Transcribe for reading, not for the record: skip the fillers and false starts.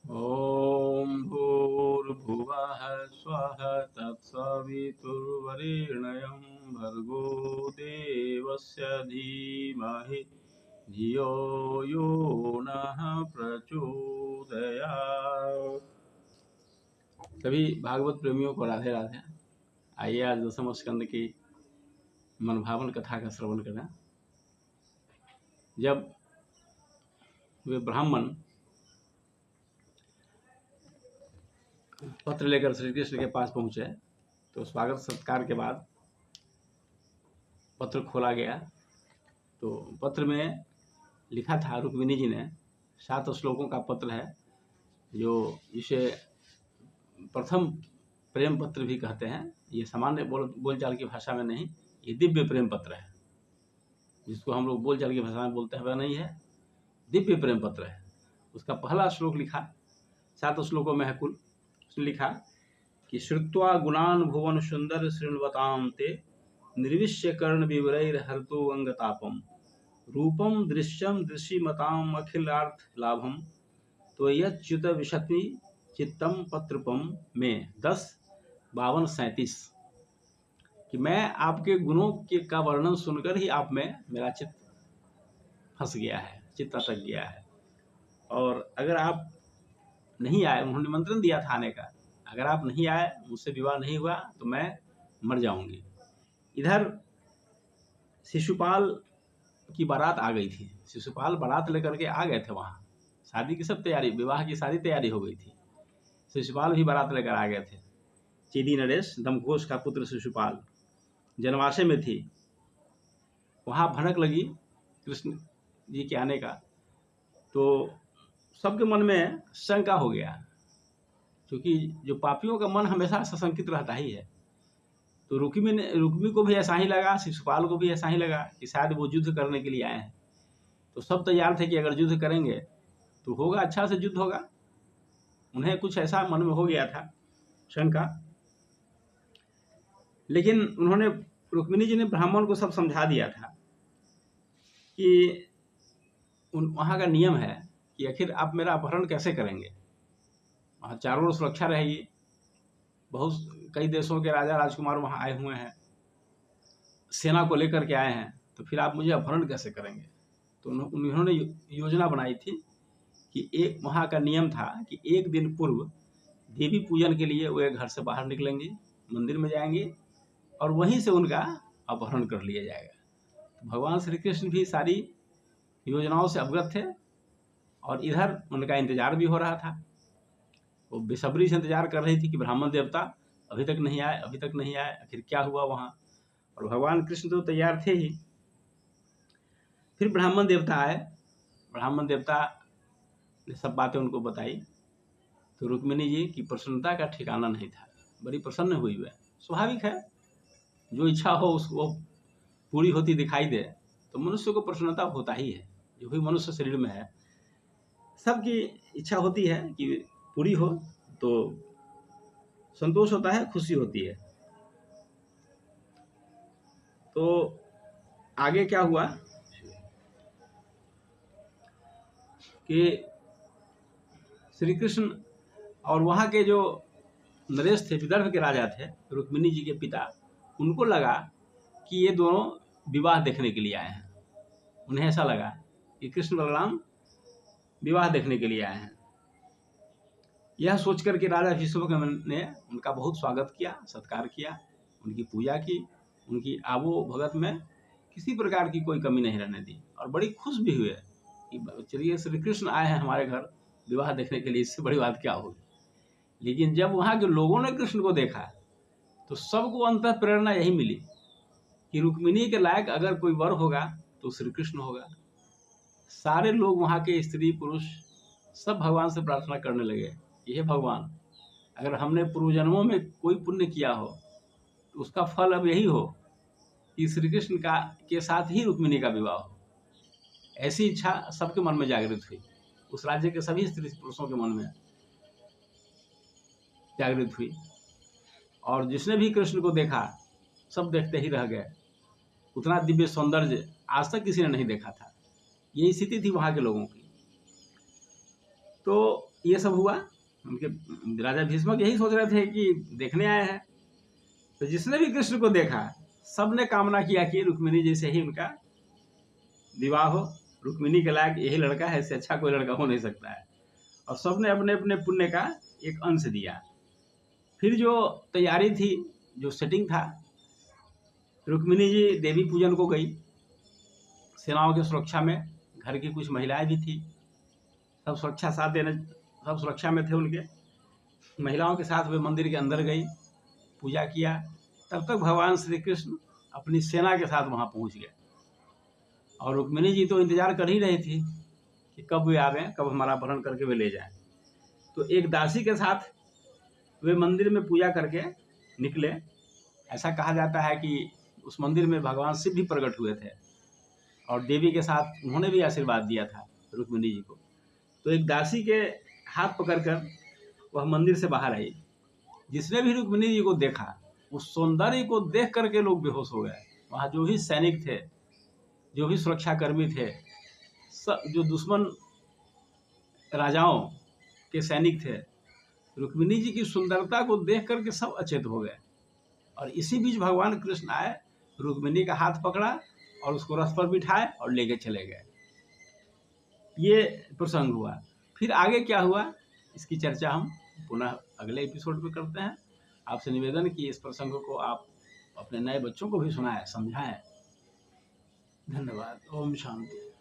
ॐ भूर्भुवः स्वः तत्सवितुर्वरेण्यं भर्गो देवस्य धीमहि धियो यो नः प्रचोदयात्। सभी भागवत प्रेमियों को राधे राधे। आइए आज दसम स्कंद की मनभावन कथा का श्रवण करें। जब वे ब्राह्मण पत्र लेकर श्री कृष्ण के पास पहुंचे तो स्वागत सत्कार के बाद पत्र खोला गया तो पत्र में लिखा था, रुक्मिणी जी ने 7 श्लोकों का पत्र है, जो इसे प्रथम प्रेम पत्र भी कहते हैं। ये सामान्य बोलचाल की भाषा में नहीं, ये दिव्य प्रेम पत्र है। जिसको हम लोग बोलचाल की भाषा में बोलते हैं वह नहीं है, दिव्य प्रेम पत्र है। उसका पहला श्लोक लिखा, 7 श्लोकों में है कुल। उसने लिखा कि श्रुत्वा गुणान भुवन सुंदर शृण्वतां ते निर्विश्य कर्ण विवरैर्हर्तो अंगतापम रूपम दृश्यम दृश्यमताम अखिलार्थ लाभम तो यच्युत विशति चित्तम पत्रपम में 10-52-37 कि मैं आपके गुणों के का वर्णन सुनकर ही आप में मेरा चित्त फंस गया है, चित्त अटक गया है। और अगर आप नहीं आए, उन्होंने निमंत्रण दिया था आने का, अगर आप नहीं आए, मुझसे विवाह नहीं हुआ तो मैं मर जाऊंगी। इधर शिशुपाल की बारात आ गई थी। शिशुपाल बारात लेकर के आ गए थे वहाँ, शादी की सब तैयारी, विवाह की सारी तैयारी हो गई थी। शिशुपाल भी बारात लेकर आ गए थे। चीदी नरेश दमघोष का पुत्र शिशुपाल जनवासे में थी। वहाँ भनक लगी कृष्ण जी के आने का, तो सबके मन में शंका हो गया, क्योंकि जो पापियों का मन हमेशा सशंकित रहता ही है। तो रुक्मी को भी ऐसा ही लगा, शिशुपाल को भी ऐसा ही लगा कि शायद वो युद्ध करने के लिए आए हैं। तो सब तैयार थे कि अगर युद्ध करेंगे तो होगा, अच्छा से युद्ध होगा। उन्हें कुछ ऐसा मन में हो गया था, शंका। लेकिन उन्होंने, रुक्मिणी जी ने ब्राह्मण को सब समझा दिया था कि वहाँ का नियम है कि आखिर आप मेरा अपहरण कैसे करेंगे। वहाँ चारों ओर सुरक्षा रहेगी, बहुत कई देशों के राजा राजकुमार वहाँ आए हुए हैं, सेना को लेकर के आए हैं, तो फिर आप मुझे अपहरण कैसे करेंगे। तो उन्होंने योजना बनाई थी कि एक वहाँ का नियम था कि एक दिन पूर्व देवी पूजन के लिए वे घर से बाहर निकलेंगे, मंदिर में जाएंगे और वहीं से उनका अपहरण कर लिया जाएगा। तो भगवान श्री कृष्ण भी सारी योजनाओं से अवगत थे और इधर उनका इंतजार भी हो रहा था। वो बेसब्री से इंतजार कर रही थी कि ब्राह्मण देवता अभी तक नहीं आए, अभी तक नहीं आए, आखिर क्या हुआ वहाँ। और भगवान कृष्ण तो तैयार थे ही। फिर ब्राह्मण देवता आए, ब्राह्मण देवता ने सब बातें उनको बताई। तो रुक्मिणी जी की प्रसन्नता का ठिकाना नहीं था, बड़ी प्रसन्न हुई वह। स्वाभाविक है, जो इच्छा हो उसको पूरी होती दिखाई दे तो मनुष्य को प्रसन्नता होता ही है। जो भी मनुष्य शरीर में है, सबकी इच्छा होती है कि पूरी हो तो संतोष होता है, खुशी होती है। तो आगे क्या हुआ कि श्री कृष्ण और वहाँ के जो नरेश थे, विदर्भ के राजा थे, रुक्मिणी जी के पिता, उनको लगा कि ये दोनों विवाह देखने के लिए आए हैं। उन्हें ऐसा लगा कि कृष्ण बलराम विवाह देखने के लिए आए हैं। यह सोचकर के राजा विश्वकर्मा ने उनका बहुत स्वागत किया, सत्कार किया, उनकी पूजा की, उनकी आबो भगत में किसी प्रकार की कोई कमी नहीं रहने दी। और बड़ी खुश भी हुए कि चलिए श्री कृष्ण आए हैं हमारे घर विवाह देखने के लिए, इससे बड़ी बात क्या होगी। लेकिन जब वहाँ के लोगों ने कृष्ण को देखा तो सबको अंतः प्रेरणा यही मिली कि रुक्मिणी के लायक अगर कोई वर होगा तो श्री कृष्ण होगा। सारे लोग वहाँ के स्त्री पुरुष सब भगवान से प्रार्थना करने लगे कि हे भगवान, अगर हमने पूर्व जन्मों में कोई पुण्य किया हो तो उसका फल अब यही हो कि श्री कृष्ण का के साथ ही रुक्मिणी का विवाह हो। ऐसी इच्छा सबके मन में जागृत हुई, उस राज्य के सभी स्त्री पुरुषों के मन में जागृत हुई। और जिसने भी कृष्ण को देखा सब देखते ही रह गए। उतना दिव्य सौंदर्य आज तक किसी ने नहीं देखा था। यही स्थिति थी वहाँ के लोगों की। तो ये सब हुआ। उनके राजा भीष्मक यही सोच रहे थे कि देखने आए हैं। तो जिसने भी कृष्ण को देखा सबने कामना किया कि रुक्मिणी जी से ही उनका विवाह हो। रुक्मिणी के लायक यही लड़का है, इससे अच्छा कोई लड़का हो नहीं सकता है। और सबने अपने अपने पुण्य का एक अंश दिया। फिर जो तैयारी थी, जो सेटिंग था, रुक्मिणी जी देवी पूजन को गई। सेनाओं की सुरक्षा में घर की कुछ महिलाएं भी थी, सब सुरक्षा साथ देने, सब सुरक्षा में थे उनके। महिलाओं के साथ वे मंदिर के अंदर गई, पूजा किया। तब तक भगवान श्री कृष्ण अपनी सेना के साथ वहां पहुंच गए। और रुक्मिणी जी तो इंतजार कर ही रही थी कि कब वे आवें, कब हमारा अपहरण करके वे ले जाएं। तो एक दासी के साथ वे मंदिर में पूजा करके निकले। ऐसा कहा जाता है कि उस मंदिर में भगवान शिव भी प्रकट हुए थे और देवी के साथ उन्होंने भी आशीर्वाद दिया था रुक्मिणी जी को। तो एक दासी के हाथ पकड़कर वह मंदिर से बाहर आई। जिसने भी रुक्मिणी जी को देखा, उस सौंदर्य को देख करके लोग बेहोश हो गए। वहाँ जो भी सैनिक थे, जो भी सुरक्षाकर्मी थे, सब जो दुश्मन राजाओं के सैनिक थे, रुक्मिणी जी की सुंदरता को देख करके सब अचेत हो गए। और इसी बीच भगवान कृष्ण आए, रुक्मिणी का हाथ पकड़ा और उसको रथ पर बिठाए और लेके चले गए। ये प्रसंग हुआ। फिर आगे क्या हुआ, इसकी चर्चा हम पुनः अगले एपिसोड में करते हैं। आपसे निवेदन कि इस प्रसंग को आप अपने नए बच्चों को भी सुनाएं, समझाएं। धन्यवाद। ओम शांति।